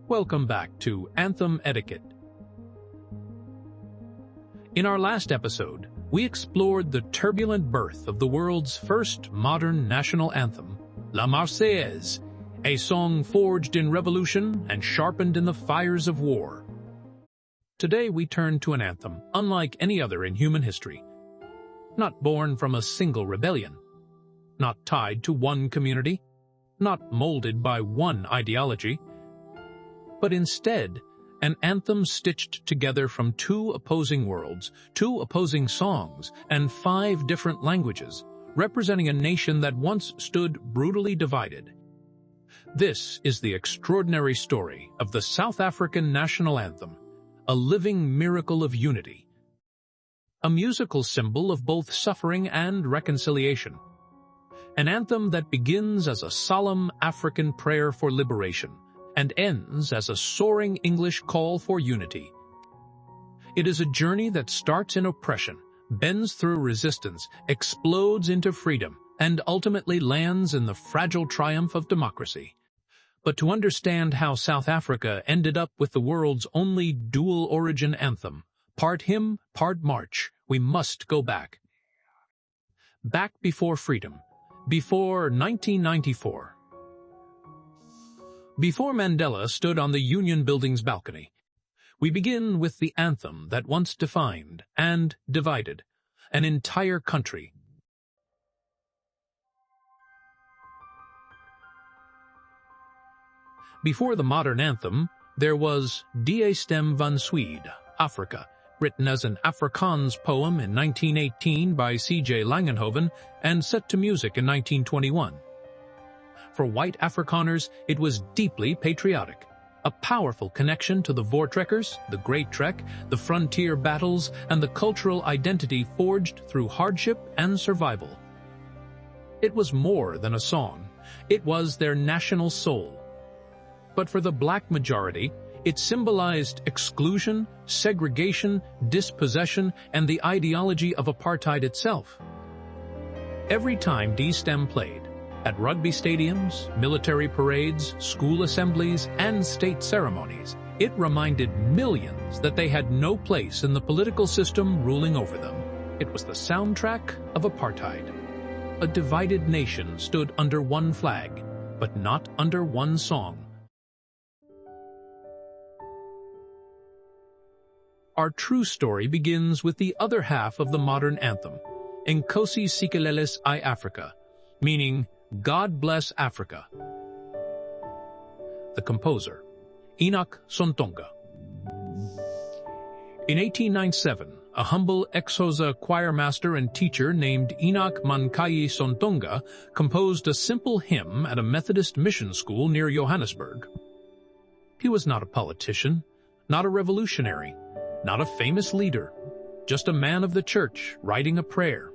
Welcome back to Anthem Etiquette. In our last episode, we explored the turbulent birth of the world's first modern national anthem, La Marseillaise, a song forged in revolution and sharpened in the fires of war. Today we turn to an anthem unlike any other in human history, not born from a single rebellion, not tied to one community, not molded by one ideology, but instead an anthem stitched together from two opposing worlds, two opposing songs, and 5 different languages, representing a nation that once stood brutally divided. This is the extraordinary story of the South African National Anthem, a living miracle of unity, a musical symbol of both suffering and reconciliation, an anthem that begins as a solemn African prayer for liberation and ends as a soaring English call for unity. It is a journey that starts in oppression, bends through resistance, explodes into freedom, and ultimately lands in the fragile triumph of democracy. But to understand how South Africa ended up with the world's only dual-origin anthem, part hymn, part march, we must go back. Back before freedom, before 1994. Before Mandela stood on the Union Building's balcony, we begin with the anthem that once defined and divided an entire country. Before the modern anthem, there was Stem van Suid-Afrika, written as an Afrikaans poem in 1918 by C.J. Langenhoven and set to music in 1921. For white Afrikaners, it was deeply patriotic, a powerful connection to the Voortrekkers, the Great Trek, the frontier battles, and the cultural identity forged through hardship and survival. It was more than a song. It was their national soul. But for the black majority, it symbolized exclusion, segregation, dispossession, and the ideology of apartheid itself. Every time D-Stem played, at rugby stadiums, military parades, school assemblies, and state ceremonies, it reminded millions that they had no place in the political system ruling over them. It was the soundtrack of apartheid. A divided nation stood under one flag, but not under one song. Our true story begins with the other half of the modern anthem, Nkosi Sikelel iAfrika, meaning God bless Africa. The composer, Enoch Sontonga. In 1897, a humble ex-Xhosa choirmaster and teacher named Enoch Mankayi Sontonga composed a simple hymn at a Methodist mission school near Johannesburg. He was not a politician, not a revolutionary, not a famous leader, just a man of the church writing a prayer.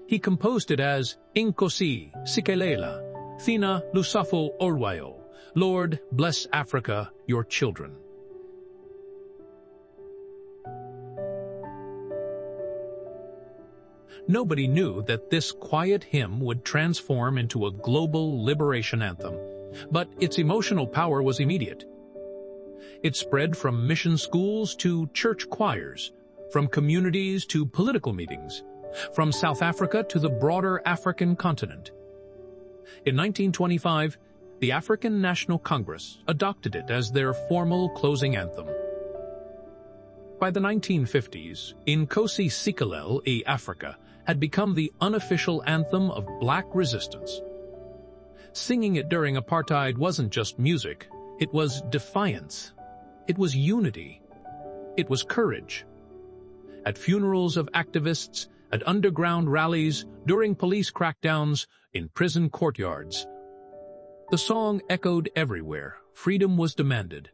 He composed it as Nkosi Sikelel Thina Lusafo Olwayo, Lord, bless Africa, your children. Nobody knew that this quiet hymn would transform into a global liberation anthem, but its emotional power was immediate. It spread from mission schools to church choirs, from communities to political meetings, from South Africa to the broader African continent. In 1925, the African National Congress adopted it as their formal closing anthem. By the 1950s, Nkosi Sikelel iAfrika had become the unofficial anthem of black resistance. Singing it during apartheid wasn't just music, it was defiance. It was unity. It was courage. At funerals of activists, at underground rallies, during police crackdowns, in prison courtyards. The song echoed everywhere. Freedom was demanded.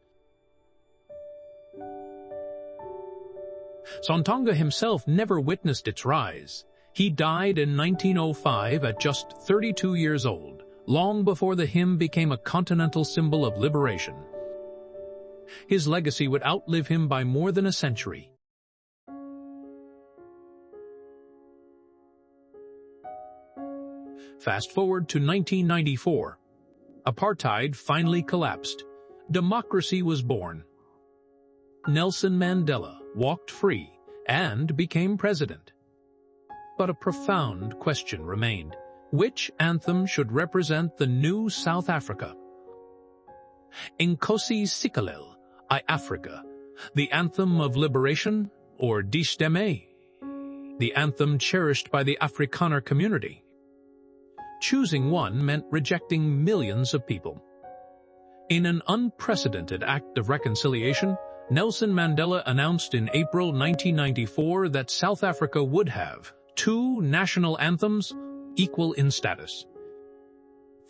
Sontonga himself never witnessed its rise. He died in 1905 at just 32 years old, long before the hymn became a continental symbol of liberation. His legacy would outlive him by more than a century. Fast forward to 1994. Apartheid finally collapsed, democracy was born. Nelson Mandela walked free and became president. But a profound question remained. Which anthem should represent the new South Africa? Nkosi Sikelel iAfrika, the anthem of liberation, or Stem, the anthem cherished by the Afrikaner community? Choosing one meant rejecting millions of people. In an unprecedented act of reconciliation, Nelson Mandela announced in April 1994 that South Africa would have two national anthems equal in status.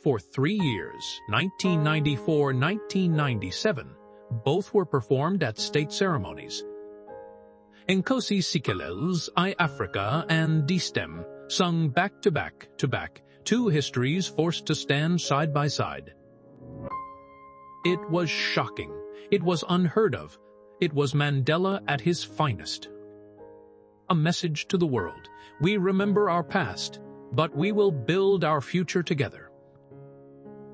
For 3 years, 1994-1997, both were performed at state ceremonies. Nkosi Sikelel iAfrika and Stem, sung back to back, two histories forced to stand side by side. It was shocking. It was unheard of. It was Mandela at his finest. A message to the world. We remember our past, but we will build our future together.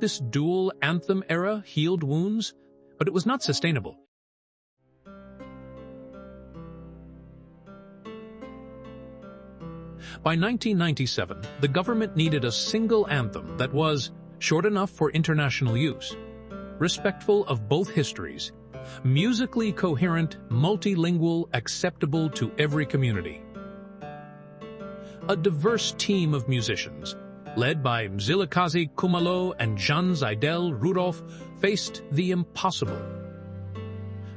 This dual anthem era healed wounds, but it was not sustainable. By 1997, the government needed a single anthem that was short enough for international use, respectful of both histories, musically coherent, multilingual, acceptable to every community. A diverse team of musicians, led by Mzilikazi Kumalo and Jan Zaidel Rudolph, faced the impossible.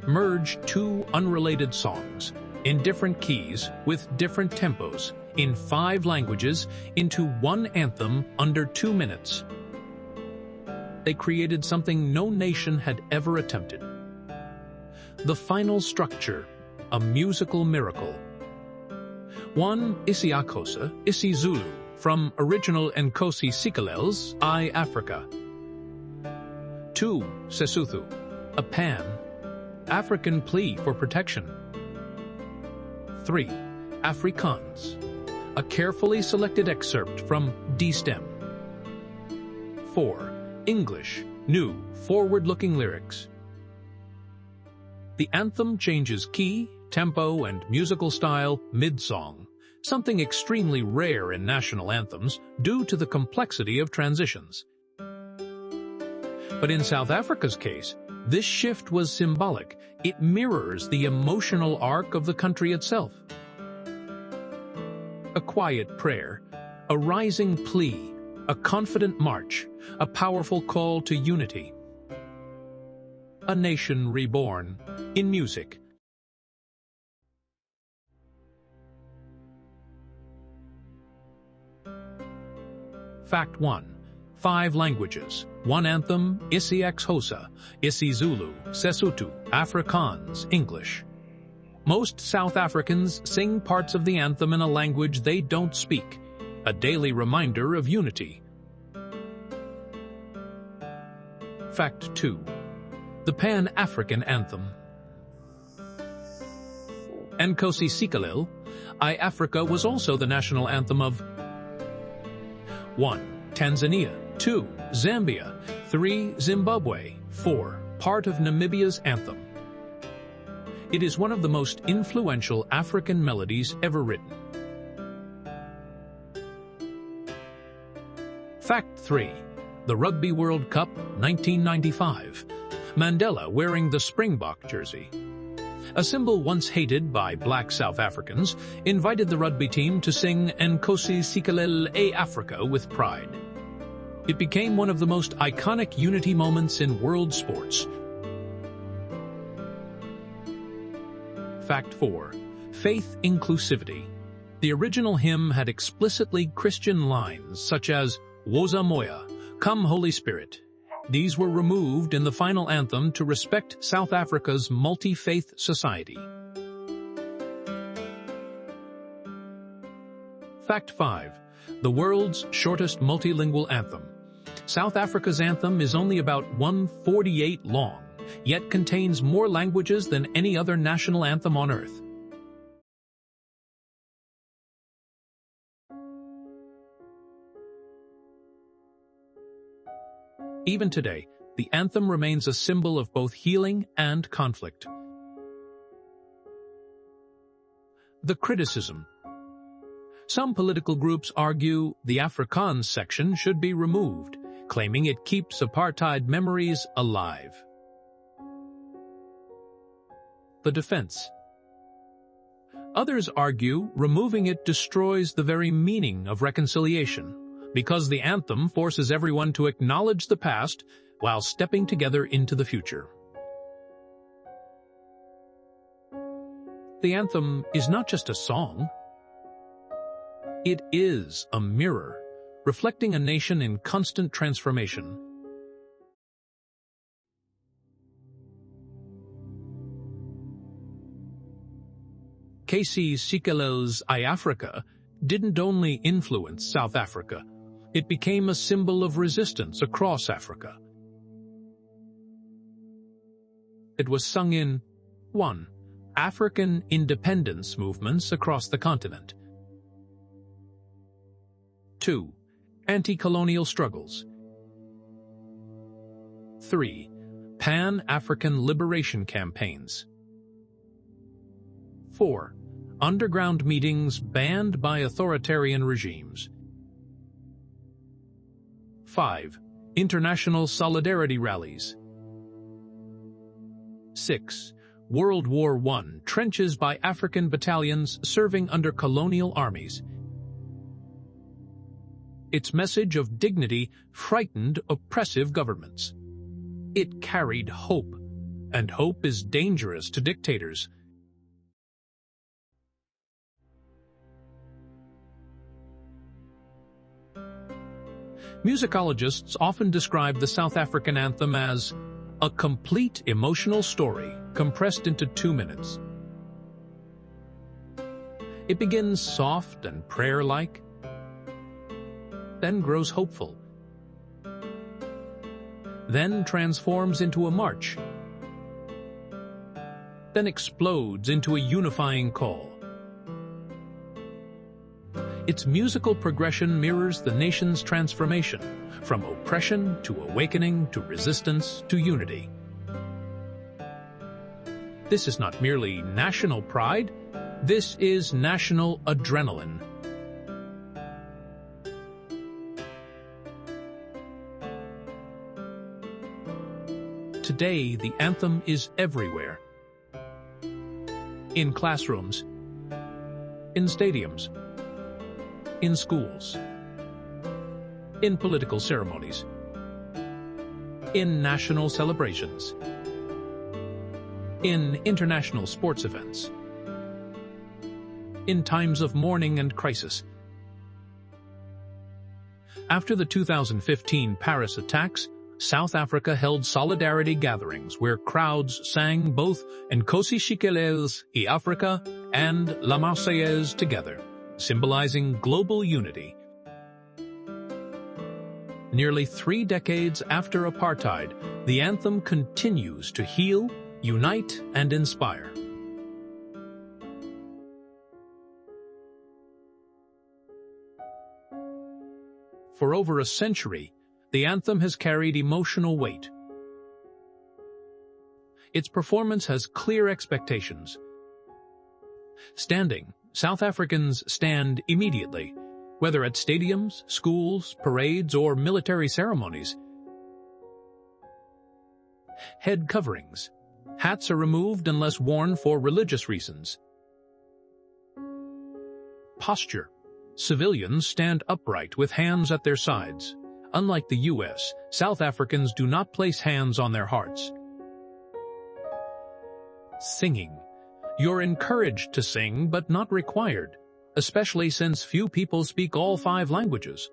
Merge two unrelated songs, in different keys, with different tempos, in 5 languages, into one anthem under 2 minutes. They created something no nation had ever attempted. The final structure, a musical miracle. 1. isiXhosa, isiZulu, from original Nkosi Sikelel iAfrika. 2. Sesotho, a Pan-African plea for protection. 3. Afrikaans, a carefully selected excerpt from Stem. 4. English, new, forward-looking lyrics. The anthem changes key, tempo, and musical style mid-song, something extremely rare in national anthems due to the complexity of transitions. But in South Africa's case, this shift was symbolic. It mirrors the emotional arc of the country itself. A quiet prayer, a rising plea, a confident march, a powerful call to unity. A nation reborn in music. Fact 1. 5 languages, 1 anthem, isiXhosa, isiZulu, Sesotho, Afrikaans, English. Most South Africans sing parts of the anthem in a language they don't speak, a daily reminder of unity. Fact 2. The Pan-African Anthem. Nkosi Sikelel iAfrika was also the national anthem of 1. Tanzania, 2. Zambia, 3. Zimbabwe, 4. Part of Namibia's anthem. It is one of the most influential African melodies ever written. Fact 3. The Rugby World Cup 1995. Mandela wearing the Springbok jersey. A symbol once hated by black South Africans, invited the rugby team to sing Nkosi Sikelel iAfrika with pride. It became one of the most iconic unity moments in world sports. Fact 4. Faith inclusivity. The original hymn had explicitly Christian lines such as Woza Moya, Come Holy Spirit. These were removed in the final anthem to respect South Africa's multi-faith society. Fact 5. The world's shortest multilingual anthem. South Africa's anthem is only about 1:48 long, yet contains more languages than any other national anthem on earth. Even today, the anthem remains a symbol of both healing and conflict. The criticism. Some political groups argue the Afrikaans section should be removed, claiming it keeps apartheid memories alive. The defense. Others argue removing it destroys the very meaning of reconciliation, because the anthem forces everyone to acknowledge the past while stepping together into the future. The anthem is not just a song. It is a mirror, reflecting a nation in constant transformation. Nkosi Sikelel iAfrika didn't only influence South Africa, it became a symbol of resistance across Africa. It was sung in 1. African independence movements across the continent. 2. Anti-colonial struggles. 3. Pan-African liberation campaigns. 4. Underground meetings banned by authoritarian regimes. 5. International solidarity rallies. 6. World War I trenches by African battalions serving under colonial armies. Its message of dignity frightened oppressive governments. It carried hope, and hope is dangerous to dictators. Musicologists often describe the South African anthem as a complete emotional story compressed into 2 minutes. It begins soft and prayer-like, then grows hopeful, then transforms into a march, then explodes into a unifying call. Its musical progression mirrors the nation's transformation, from oppression to awakening to resistance to unity. This is not merely national pride, this is national adrenaline. Today, the anthem is everywhere. In classrooms, in stadiums, in schools, in political ceremonies, in national celebrations, in international sports events, in times of mourning and crisis. After the 2015 Paris attacks, South Africa held solidarity gatherings where crowds sang both Nkosi Sikelel iAfrika and La Marseillaise together, symbolizing global unity. Nearly 3 decades after apartheid, the anthem continues to heal, unite, and inspire. For over a century, the anthem has carried emotional weight. Its performance has clear expectations. Standing, South Africans stand immediately, whether at stadiums, schools, parades, or military ceremonies. Head coverings. Hats are removed unless worn for religious reasons. Posture. Civilians stand upright with hands at their sides. Unlike the U.S., South Africans do not place hands on their hearts. Singing. You're encouraged to sing, but not required, especially since few people speak all 5 languages.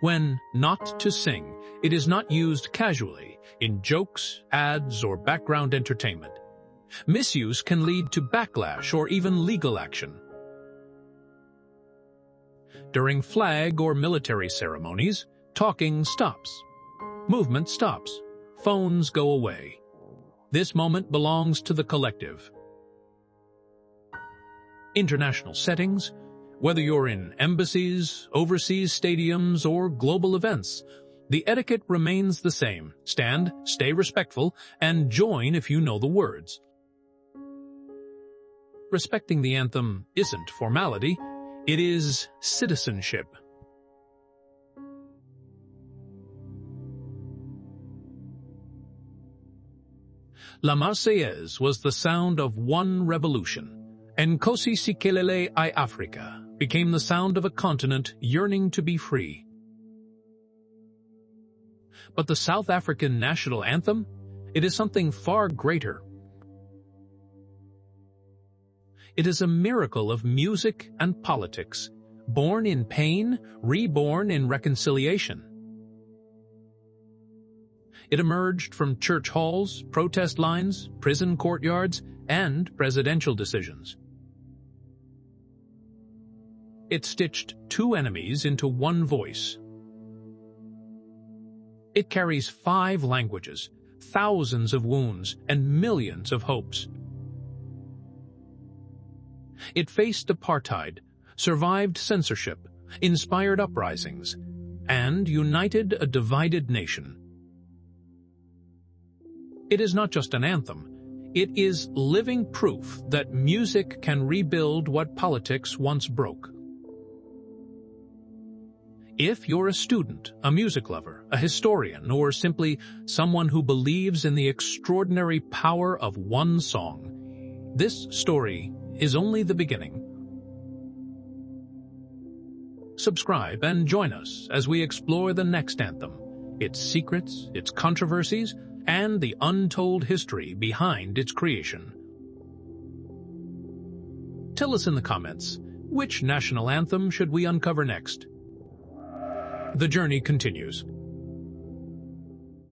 When not to sing, it is not used casually, in jokes, ads, or background entertainment. Misuse can lead to backlash or even legal action. During flag or military ceremonies, talking stops. Movement stops. Phones go away. This moment belongs to the collective. International settings, whether you're in embassies, overseas stadiums, or global events, The etiquette remains the same. Stand, stay respectful, and join if you know the words. Respecting the anthem isn't formality, it is citizenship. La Marseillaise was the sound of one revolution. Nkosi Sikelel iAfrika became the sound of a continent yearning to be free. But the South African National Anthem? It is something far greater. It is a miracle of music and politics, born in pain, reborn in reconciliation. It emerged from church halls, protest lines, prison courtyards, and presidential decisions. It stitched two enemies into one voice. It carries 5 languages, thousands of wounds, and millions of hopes. It faced apartheid, survived censorship, inspired uprisings, and united a divided nation. It is not just an anthem. It is living proof that music can rebuild what politics once broke. If you're a student, a music lover, a historian, or simply someone who believes in the extraordinary power of one song, this story is only the beginning. Subscribe and join us as we explore the next anthem, its secrets, its controversies, and the untold history behind its creation. Tell us in the comments, which national anthem should we uncover next? The journey continues.